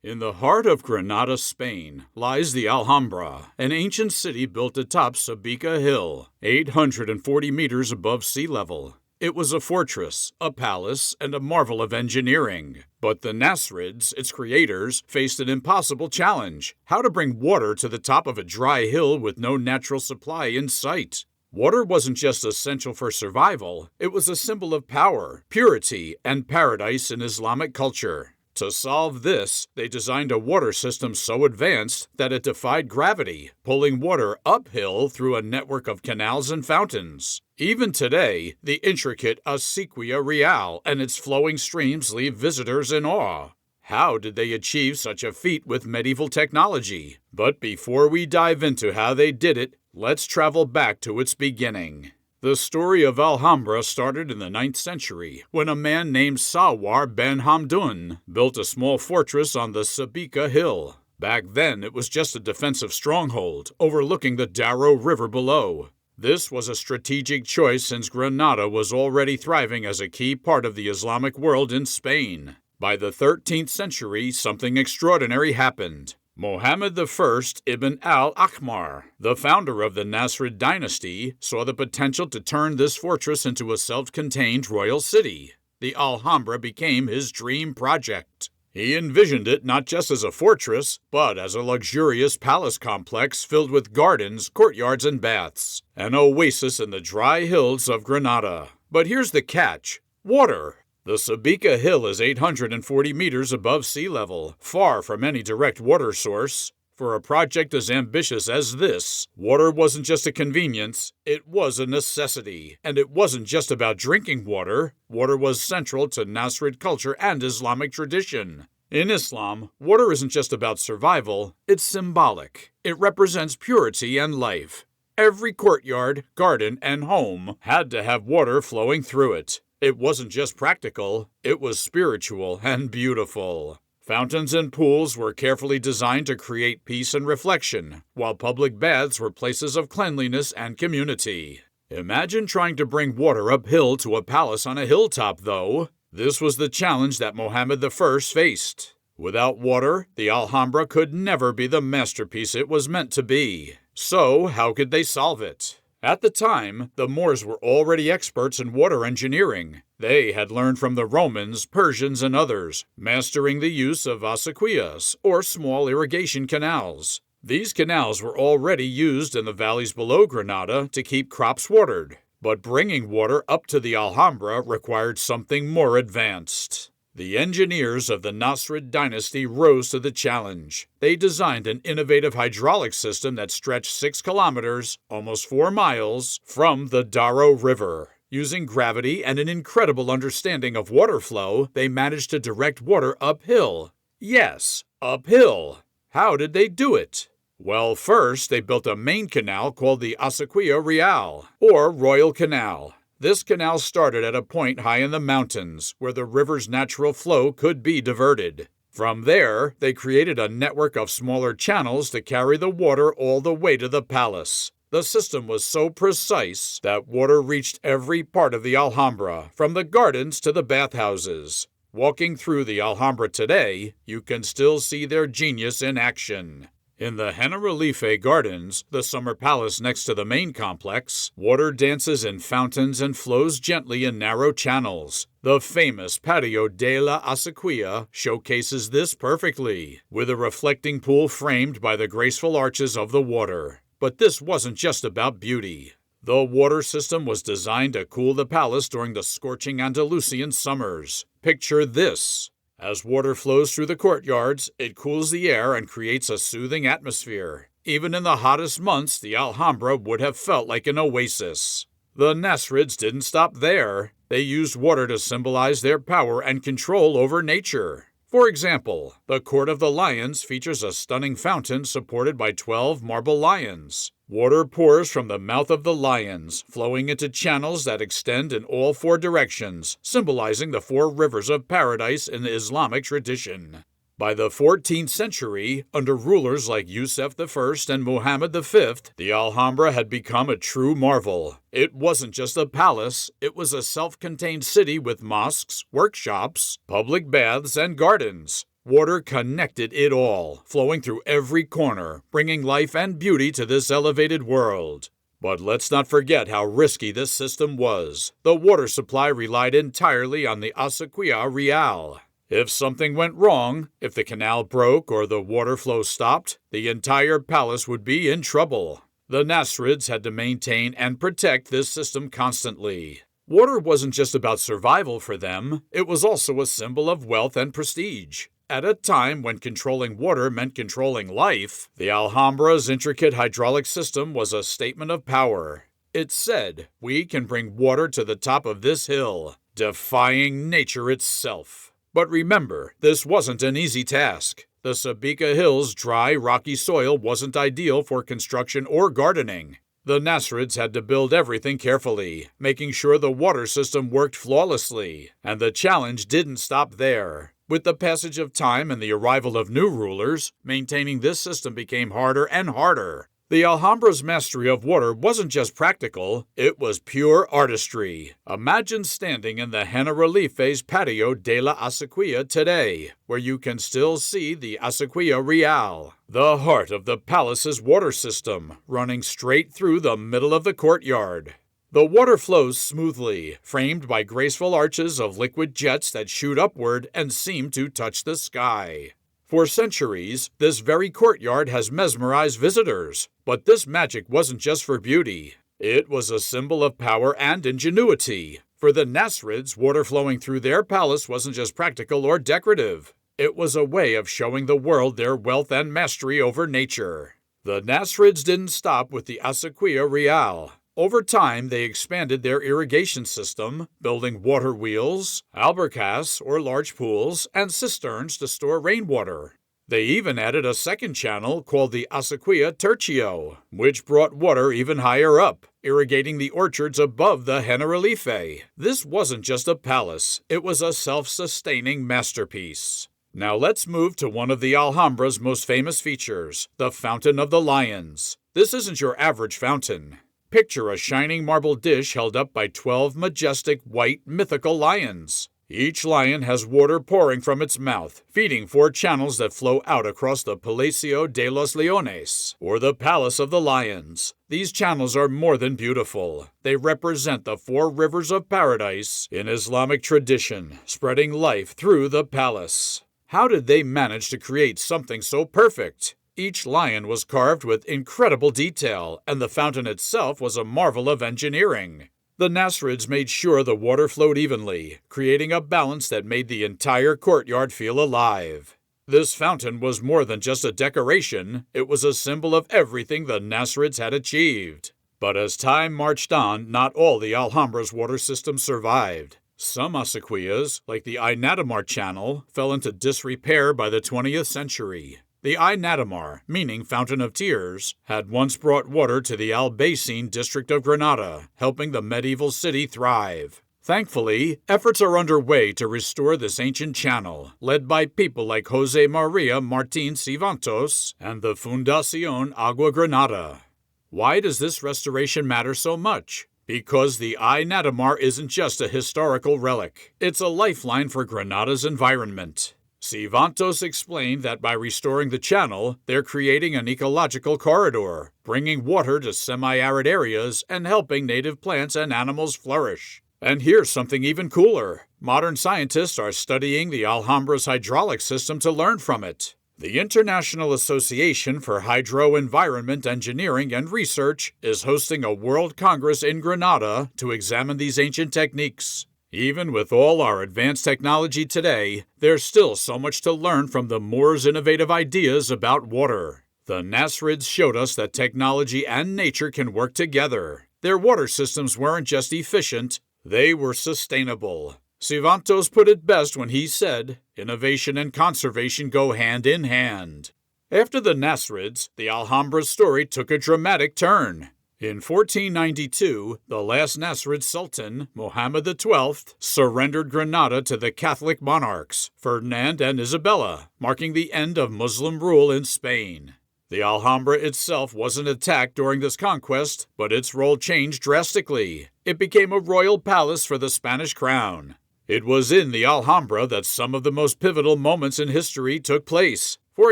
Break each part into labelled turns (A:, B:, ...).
A: In the heart of Granada, Spain, lies the Alhambra, an ancient city built atop Sabika Hill, 840 meters above sea level. It was a fortress, a palace, and a marvel of engineering. But the Nasrids, its creators, faced an impossible challenge: how to bring water to the top of a dry hill with no natural supply in sight. Water wasn't just essential for survival, it was a symbol of power, purity, and paradise in Islamic culture. To solve this, they designed a water system so advanced that it defied gravity, pulling water uphill through a network of canals and fountains. Even today, the intricate Acequia Real and its flowing streams leave visitors in awe. How did they achieve such a feat with medieval technology? But before we dive into how they did it, let's travel back to its beginning. The story of Alhambra started in the 9th century, when a man named Sawar ben Hamdun built a small fortress on the Sabika Hill. Back then, it was just a defensive stronghold, overlooking the Darro River below. This was a strategic choice since Granada was already thriving as a key part of the Islamic world in Spain. By the 13th century, something extraordinary happened. Mohammed I ibn al-Ahmar, the founder of the Nasrid dynasty, saw the potential to turn this fortress into a self-contained royal city. The Alhambra became his dream project. He envisioned it not just as a fortress, but as a luxurious palace complex filled with gardens, courtyards, and baths, an oasis in the dry hills of Granada. But here's the catch: water. The Sabika Hill is 840 meters above sea level, far from any direct water source. For a project as ambitious as this, water wasn't just a convenience, it was a necessity. And it wasn't just about drinking water. Water was central to Nasrid culture and Islamic tradition. In Islam, water isn't just about survival, it's symbolic. It represents purity and life. Every courtyard, garden, and home had to have water flowing through it. It wasn't just practical, it was spiritual and beautiful. Fountains and pools were carefully designed to create peace and reflection, while public baths were places of cleanliness and community. Imagine trying to bring water uphill to a palace on a hilltop, though. This was the challenge that Mohammed I faced. Without water, the Alhambra could never be the masterpiece it was meant to be. So, how could they solve it? At the time, the Moors were already experts in water engineering. They had learned from the Romans, Persians, and others, mastering the use of acequias, or small irrigation canals. These canals were already used in the valleys below Granada to keep crops watered. But bringing water up to the Alhambra required something more advanced. The engineers of the Nasrid dynasty rose to the challenge. They designed an innovative hydraulic system that stretched 6 kilometers, almost 4 miles, from the Darro River. Using gravity and an incredible understanding of water flow, they managed to direct water uphill. Yes, uphill. How did they do it? Well, first, they built a main canal called the Acequia Real, or Royal Canal. This canal started at a point high in the mountains, where the river's natural flow could be diverted. From there, they created a network of smaller channels to carry the water all the way to the palace. The system was so precise that water reached every part of the Alhambra, from the gardens to the bathhouses. Walking through the Alhambra today, you can still see their genius in action. In the Generalife Gardens, the summer palace next to the main complex, water dances in fountains and flows gently in narrow channels. The famous Patio de la Acequia showcases this perfectly, with a reflecting pool framed by the graceful arches of the water. But this wasn't just about beauty. The water system was designed to cool the palace during the scorching Andalusian summers. Picture this. As water flows through the courtyards, it cools the air and creates a soothing atmosphere. Even in the hottest months, the Alhambra would have felt like an oasis. The Nasrids didn't stop there. They used water to symbolize their power and control over nature. For example, the Court of the Lions features a stunning fountain supported by 12 marble lions. Water pours from the mouth of the lions, flowing into channels that extend in all 4 directions, symbolizing the 4 rivers of paradise in the Islamic tradition. By the 14th century, under rulers like Yusuf I and Muhammad V, the Alhambra had become a true marvel. It wasn't just a palace, it was a self-contained city with mosques, workshops, public baths, and gardens. Water connected it all, flowing through every corner, bringing life and beauty to this elevated world. But let's not forget how risky this system was. The water supply relied entirely on the Acequia Real. If something went wrong, if the canal broke or the water flow stopped, the entire palace would be in trouble. The Nasrids had to maintain and protect this system constantly. Water wasn't just about survival for them, it was also a symbol of wealth and prestige. At a time when controlling water meant controlling life, the Alhambra's intricate hydraulic system was a statement of power. It said, "We can bring water to the top of this hill," defying nature itself. But remember, this wasn't an easy task. The Sabika Hill's dry, rocky soil wasn't ideal for construction or gardening. The Nasrids had to build everything carefully, making sure the water system worked flawlessly. And the challenge didn't stop there. With the passage of time and the arrival of new rulers, maintaining this system became harder and harder. The Alhambra's mastery of water wasn't just practical, it was pure artistry. Imagine standing in the Generalife's patio de la Acequia today, where you can still see the Acequia Real, the heart of the palace's water system, running straight through the middle of the courtyard. The water flows smoothly, framed by graceful arches of liquid jets that shoot upward and seem to touch the sky. For centuries, this very courtyard has mesmerized visitors, but this magic wasn't just for beauty. It was a symbol of power and ingenuity. For the Nasrids, water flowing through their palace wasn't just practical or decorative. It was a way of showing the world their wealth and mastery over nature. The Nasrids didn't stop with the Acequia Real. Over time, they expanded their irrigation system, building water wheels, albercas or large pools, and cisterns to store rainwater. They even added a second channel called the Acequia Tercio, which brought water even higher up, irrigating the orchards above the Generalife. This wasn't just a palace, it was a self-sustaining masterpiece. Now let's move to one of the Alhambra's most famous features, the Fountain of the Lions. This isn't your average fountain. Picture a shining marble dish held up by 12 majestic, white, mythical lions. Each lion has water pouring from its mouth, feeding 4 channels that flow out across the Palacio de los Leones, or the Palace of the Lions. These channels are more than beautiful. They represent the 4 rivers of paradise in Islamic tradition, spreading life through the palace. How did they manage to create something so perfect? Each lion was carved with incredible detail, and the fountain itself was a marvel of engineering. The Nasrids made sure the water flowed evenly, creating a balance that made the entire courtyard feel alive. This fountain was more than just a decoration, it was a symbol of everything the Nasrids had achieved. But as time marched on, not all the Alhambra's water systems survived. Some acequias, like the Inatamar Channel, fell into disrepair by the 20th century. The Inatamar, meaning Fountain of Tears, had once brought water to the Albaycin district of Granada, helping the medieval city thrive. Thankfully, efforts are underway to restore this ancient channel, led by people like Jose Maria Martín Civantos and the Fundación Agua Granada. Why does this restoration matter so much? Because the Inatamar isn't just a historical relic, it's a lifeline for Granada's environment. Civantos explained that by restoring the channel, they're creating an ecological corridor, bringing water to semi-arid areas and helping native plants and animals flourish. And here's something even cooler. Modern scientists are studying the Alhambra's hydraulic system to learn from it. The International Association for Hydro-Environment Engineering and Research is hosting a World Congress in Granada to examine these ancient techniques. Even with all our advanced technology today, there's still so much to learn from the Moors' innovative ideas about water. The Nasrids showed us that technology and nature can work together. Their water systems weren't just efficient, they were sustainable. Civantos put it best when he said, "Innovation and conservation go hand in hand." After the Nasrids, the Alhambra's story took a dramatic turn. In 1492, the last Nasrid Sultan, Mohammed XII, surrendered Granada to the Catholic monarchs, Ferdinand and Isabella, marking the end of Muslim rule in Spain. The Alhambra itself wasn't attacked during this conquest, but its role changed drastically. It became a royal palace for the Spanish crown. It was in the Alhambra that some of the most pivotal moments in history took place. For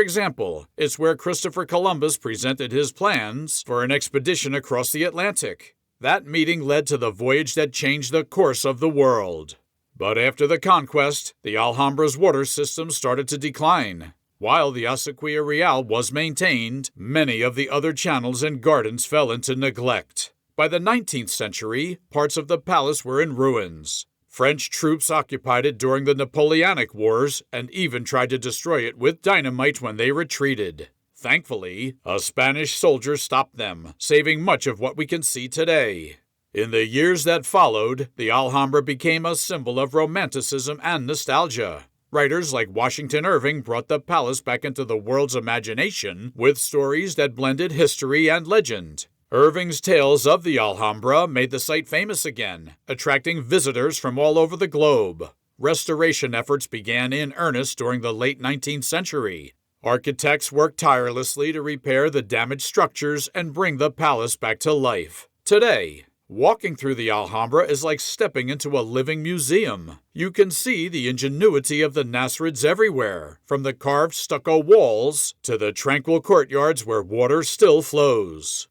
A: example, it's where Christopher Columbus presented his plans for an expedition across the Atlantic. That meeting led to the voyage that changed the course of the world. But after the conquest, the Alhambra's water system started to decline. While the Acequia Real was maintained, many of the other channels and gardens fell into neglect. By the 19th century, parts of the palace were in ruins. French troops occupied it during the Napoleonic Wars and even tried to destroy it with dynamite when they retreated. Thankfully, a Spanish soldier stopped them, saving much of what we can see today. In the years that followed, the Alhambra became a symbol of romanticism and nostalgia. Writers like Washington Irving brought the palace back into the world's imagination with stories that blended history and legend. Irving's tales of the Alhambra made the site famous again, attracting visitors from all over the globe. Restoration efforts began in earnest during the late 19th century. Architects worked tirelessly to repair the damaged structures and bring the palace back to life. Today, walking through the Alhambra is like stepping into a living museum. You can see the ingenuity of the Nasrids everywhere, from the carved stucco walls to the tranquil courtyards where water still flows.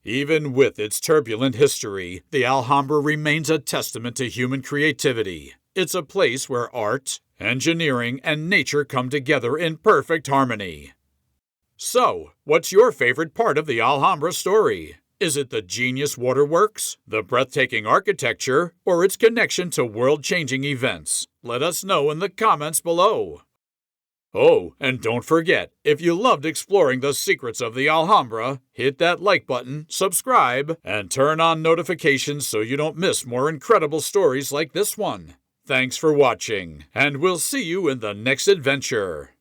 A: Even with its turbulent history, the Alhambra remains a testament to human creativity. It's a place where art, engineering, and nature come together in perfect harmony. So, what's your favorite part of the Alhambra story? Is it the genius waterworks, the breathtaking architecture, or its connection to world-changing events? Let us know in the comments below. Oh, and don't forget, if you loved exploring the secrets of the Alhambra, hit that like button, subscribe, and turn on notifications so you don't miss more incredible stories like this one. Thanks for watching, and we'll see you in the next adventure.